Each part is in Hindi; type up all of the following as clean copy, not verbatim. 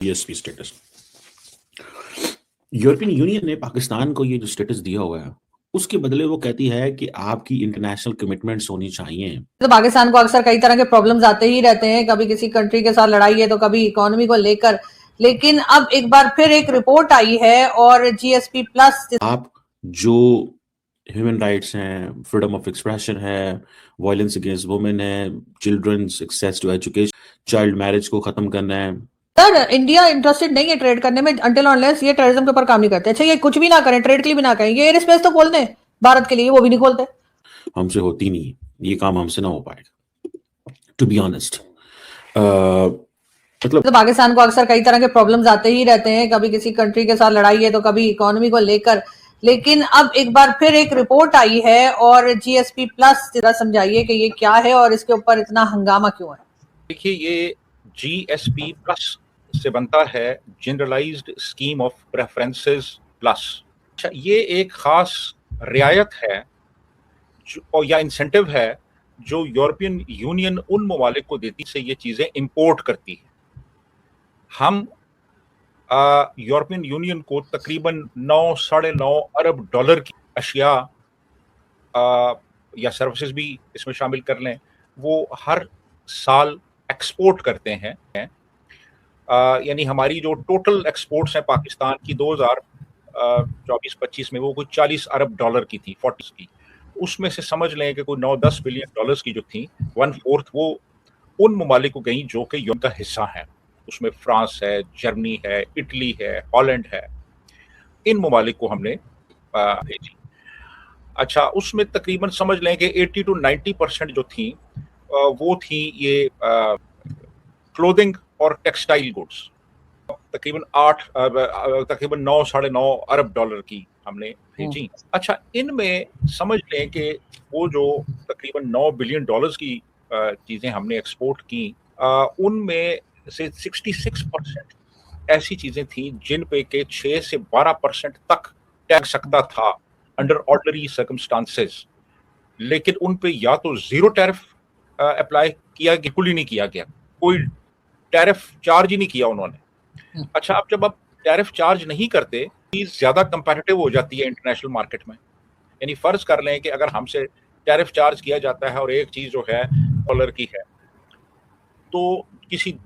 GSP status. यूरोपियन यूनियन ने पाकिस्तान को ये जो स्टेटस दिया हुआ है, उसके बदले वो कहती है कि आपकी इंटरनेशनल कमिटमेंट्स होनी चाहिए। तो पाकिस्तान को अक्सर कई तरह के प्रॉब्लम्स आते ही रहते हैं, कभी किसी कंट्री के साथ लड़ाई है तो कभी इकोनॉमी को लेकर। लेकिन अब एक बार फिर एक रिपोर्ट आई है और जीएसपी प्लस आप जो ह्यूमन राइट्स हैं, फ्रीडम ऑफ एक्सप्रेशन है, वायलेंस अगेंस्ट वुमेन है, children's access to education, child marriage को खत्म करना है। सर, इंडिया इंटरेस्टेड नहीं है ट्रेड करने में अनटिल अनलेस ये टेररिज्म के ऊपर काम नहीं करते। अच्छा, ये कुछ भी ना करें, ट्रेड के लिए भी ना करें, ये एयर स्पेस तो खोल दें भारत के लिए, वो भी नहीं खोलते। हमसे होती नहीं, ये काम हमसे ना हो पाएगा, टू बी ऑनेस्ट। मतलब तो पाकिस्तान को अक्सर कई तरह के प्रॉब्लम्स आते ही रहते हैं, कभी किसी कंट्री के साथ लड़ाई है तो कभी इकोनॉमी को लेकर। लेकिन अब एक बार फिर एक रिपोर्ट आई है और जीएसपी प्लस, जरा समझाइए कि ये क्या है और इसके ऊपर इतना हंगामा क्यों है। देखिए, ये जीएसपी प्लस से बनता है, generalised scheme of preferences plus. अच्छा, ये एक खास रियायत है और या इंसेंटिव है जो यूरोपियन यूनियन उन ममालिक को देती से ये चीजें इंपोर्ट करती है। हम यूरोपियन यूनियन को तकरीबन 9-9.5 अरब डॉलर की अशिया या सर्विसेज भी इसमें शामिल कर लें, वो हर साल एक्सपोर्ट करते हैं। यानी हमारी जो टोटल एक्सपोर्ट्स हैं पाकिस्तान की 2024-25 में वो कोई 40 अरब डॉलर की थी, 40 की। उसमें से समझ लें कि कोई 9-10 बिलियन डॉलर्स की जो थी, 1/4 वो उन ममालिक को गई जो कि यूरोप का हिस्सा है। उसमें फ्रांस है, जर्मनी है, इटली है, हॉलैंड है। इन ममालिक को हमने भेजी। अच्छा, उसमें तकरीबन समझ लें कि 80 to 90% जो थी वो थी ये क्लोथिंग और टेक्सटाइल गुड्स। तकरीबन 9-9.5 अरब डॉलर की हमने भेजी। अच्छा, इनमें समझ लें कि वो जो तकरीबन 9 बिलियन डॉलर्स की चीजें हमने एक्सपोर्ट की, उनमें से 66% ऐसी चीजें थी जिन पे के 6 से 12% तक टैक्स सकता था अंडर ऑर्डिनरी सर्कमस्टांसेस, लेकिन उन पे या तो जीरो टैरिफ अप्लाई किया, बिल्कुल ही नहीं किया गया, कोई टैरिफ चार्ज ही नहीं किया उन्होंने। अच्छा, अब जब आप टैरिफ चार्ज नहीं करते, चीज ज्यादा कंपैरेटिव हो जाती है इंटरनेशनल मार्केट में। यानी फर्ज कर लें कि अगर हमसे टैरिफ चार्ज किया जाता है और एक चीज जो है डॉलर की है, तो किसी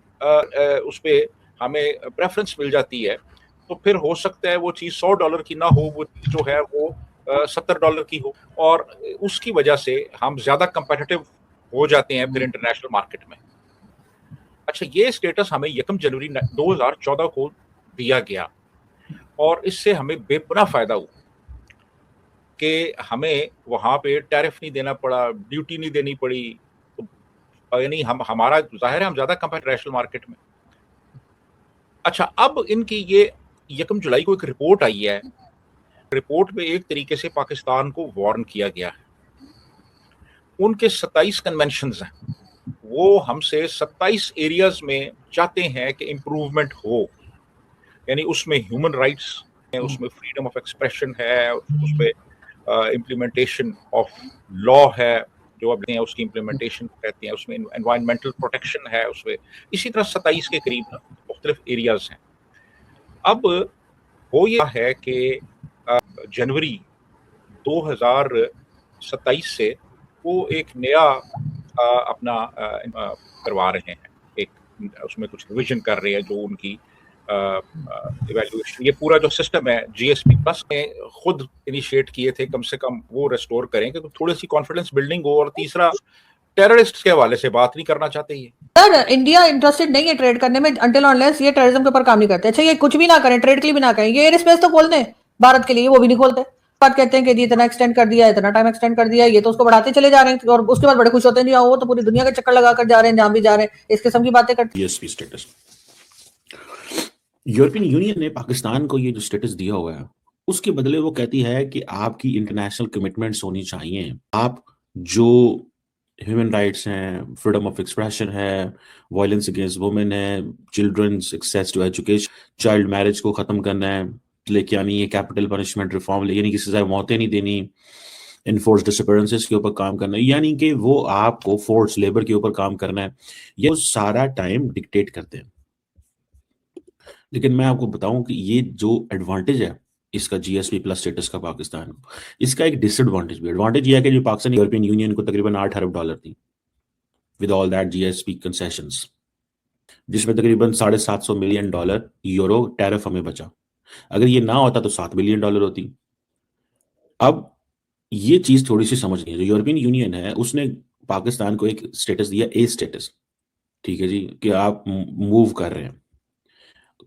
उस पे हमें प्रेफरेंस मिल जाती है, तो फिर हो सकता है वो चीज $100 की ना हो, वो जो है वो $70 की हो, और उसकी वजह से हम ज्यादा कंपेटिटिव हो जाते हैं फिर इंटरनेशनल मार्केट में। अच्छा, ये स्टेटस हमें 1 जनवरी 2014 को दिया गया और इससे हमें बेपनाह फायदा हुआ कि हमें वहां पे टैरिफ नहीं देना पड़ा, ड्यूटी नहीं देनी पड़ी। तो यानी हमारा जाहिर है हम ज्यादा कंपेटिटिव नेशनल मार्केट में। अच्छा, अब इनकी ये 1 जुलाई को एक रिपोर्ट आई है। रिपोर्ट में एक तरीके से पाकिस्तान को वार्न किया गया है। उनके 27 कन्वेंशंस हैं, वो हमसे 27 एरियाज में चाहते हैं कि इम्प्रूवमेंट हो। यानी उसमें ह्यूमन राइट्स है, उसमें फ्रीडम ऑफ एक्सप्रेशन है, उसमें इम्प्लीमेंटेशन ऑफ लॉ है, जो अब हैं उसकी इम्प्लीमेंटेशन कहते हैं, उसमें एनवायरमेंटल प्रोटेक्शन है, उसमें इसी तरह 27 के करीब मुख्तलिफ एरियाज हैं। अब हो यह है कि जनवरी 2027 से वो एक नया अपना करवा रहे हैं, एक उसमें कुछ रिविजन कर रहे हैं जो उनकी इवैल्यूएशन, ये पूरा जो सिस्टम है जीएसपी प्लस ने खुद इनिशिएट किए थे, कम से कम वो रेस्टोर करें कि थोड़ी सी कॉन्फिडेंस बिल्डिंग हो। और तीसरा, टेररिस्ट के हवाले से बात नहीं करना चाहते ये। सर, इंडिया इंटरेस्टेड नहीं है ट्रेड करने में अनटिल अनलेस ये टेररिज्म के ऊपर काम नहीं करते। अच्छा, ये कुछ भी ना करें, ट्रेड के लिए भी ना करें, ये एयर स्पेस तो खोल दें भारत के लिए, वो भी नहीं खोलते। बात कहते हैं कि जी इतना एक्सटेंड कर दिया, इतना टाइम एक्सटेंड कर दिया, ये तो उसको बढ़ाते चले जा रहे हैं और उसके बाद बड़े खुश होते हैं, जी वो तो पूरी दुनिया के चक्कर लगा कर जा रहे हैं, जहां भी जा रहे हैं इस किस्म की बातें करते हैं। GSP status. यूरोपियन यूनियन ने पाकिस्तान को ये जो स्टेटस दिया हुआ है, उसके बदले वो कहती है कि आपकी इंटरनेशनल कमिटमेंट्स होनी चाहिए। आप जो ह्यूमन राइट्स हैं, फ्रीडम ऑफ एक्सप्रेशन है, वायलेंस अगेंस्ट वुमेन है, children's access to education, child marriage को खत्म करना है, लेकिन यानी ये कैपिटल पनिशमेंट रिफॉर्म, यानी किसी से मौतें नहीं देनी, इनफोर्स डिसअपीयरेंसेस के ऊपर काम करना है, यानी कि वो आपको फोर्स लेबर के ऊपर काम करना है, ये सारा टाइम डिक्टेट करते हैं। लेकिन मैं आपको बताऊं कि ये जो एडवांटेज है इसका जीएसपी प्लस स्टेटस का पाकिस्तान को, इसका एक डिसएडवांटेज भी। एडवांटेज ये है कि जो पाकिस्तान यूरोपियन यूनियन को तकरीबन $8 अरब थी with all that GSP concessions, जिसमें तकरीबन $750 मिलियन यूरो टैरिफ हमें बचा। अगर ये ना होता तो $7 बिलियन होती। अब ये चीज थोड़ी सी समझनी है। जो यूरोपियन यूनियन है उसने पाकिस्तान को एक स्टेटस दिया, ए स्टेटस, ठीक है जी, कि आप मूव कर रहे हैं,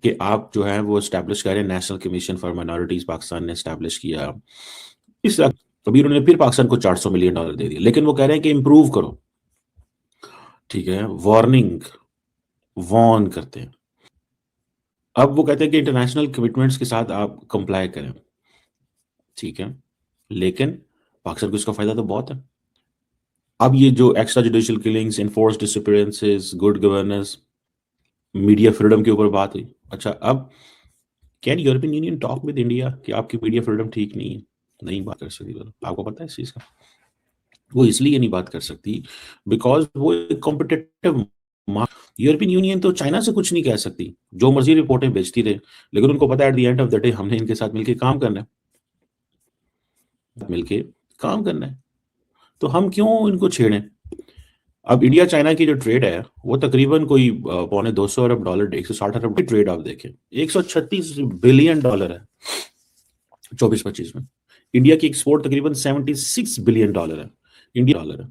कि आप जो है वो एस्टैब्लिश कर रहे हैं। National commission for minorities Pakistan ने एस्टैब्लिश किया। इस अभी उन्होंने फिर पाकिस्तान को $400 मिलियन दे दिया, लेकिन वो कह रहे हैं कि इंप्रूव करो, ठीक है, वार्निंग, वॉर्न करते हैं। अब वो कहते हैं कि इंटरनेशनल कमिटमेंट्स के साथ आप कंप्लाई करें, ठीक है, लेकिन पाकिस्तान को इसका फायदा तो बहुत है। अब ये जो extra judicial killings, enforce disappearances, good governance, media freedom के ऊपर बात हुई। अच्छा, अब can European union talk with India कि आपकी मीडिया फ्रीडम ठीक नहीं है? नहीं बात कर सकती। आपको पता है इस चीज का? वो इसलिए नहीं बात कर सकती बिकॉज वो एक कॉम्पिटिटिव। यूरोपियन यूनियन तो चाइना से कुछ नहीं कह सकती, जो मर्जी रिपोर्टें भेजती रहे, लेकिन उनको पता है at the end of the day हमने इनके साथ मिलकर काम करना है, मिलके काम करना है, तो हम क्यों इनको छेड़ें? अब इंडिया चाइना की जो ट्रेड है वो तकरीबन कोई $250 अरब, $160 अरब की ट्रेड आप देखें, $136 बिलियन है 24-25 में। इंडिया की एक्सपोर्ट तकरीबन $76 बिलियन है। इंडिया डॉलर है।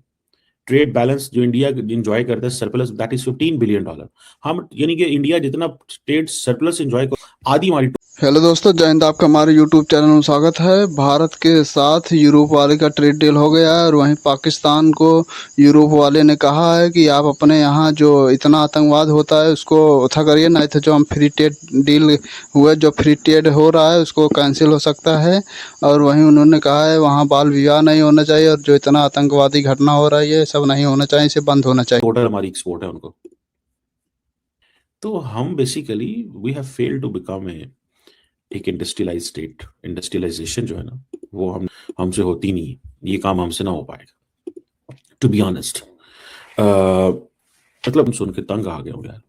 ट्रेड बैलेंस जो इंडिया एंजॉय करता है सरप्लस, दैट इज $15 बिलियन। हम यानी कि इंडिया जितना ट्रेड सरप्लस एंजॉय कर, आधी हमारी। हेलो दोस्तों, जय हिंद। आपका हमारे यूट्यूब चैनल में स्वागत है। भारत के साथ यूरोप वाले का ट्रेड डील हो गया है और वहीं पाकिस्तान को यूरोप वाले ने कहा है कि आप अपने यहाँ जो इतना आतंकवाद होता है उसको उठा करिए, नहीं तो जो हम फ्री ट्रेड डील हुए, जो फ्री ट्रेड हो रहा है उसको कैंसिल हो सकता है। और वहीं उन्होंने कहा है वहाँ बाल विवाह नहीं होना चाहिए और जो इतना आतंकवादी घटना हो रही है सब नहीं होना चाहिए, इसे बंद होना चाहिए। टोटल हमारी एक्सपोर्ट है उनको। तो हम basically we have failed to become एक इंडस्ट्रियलाइज स्टेट। इंडस्ट्रियलाइजेशन जो है ना वो हमसे होती नहीं है, ये काम हमसे ना हो पाएगा टू बी ऑनेस्ट। मतलब सुन के तंग आ गया हूँ यार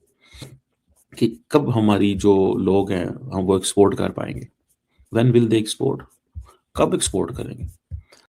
कि कब हमारी जो लोग हैं हम वो एक्सपोर्ट कर पाएंगे। When will they export? कब एक्सपोर्ट करेंगे?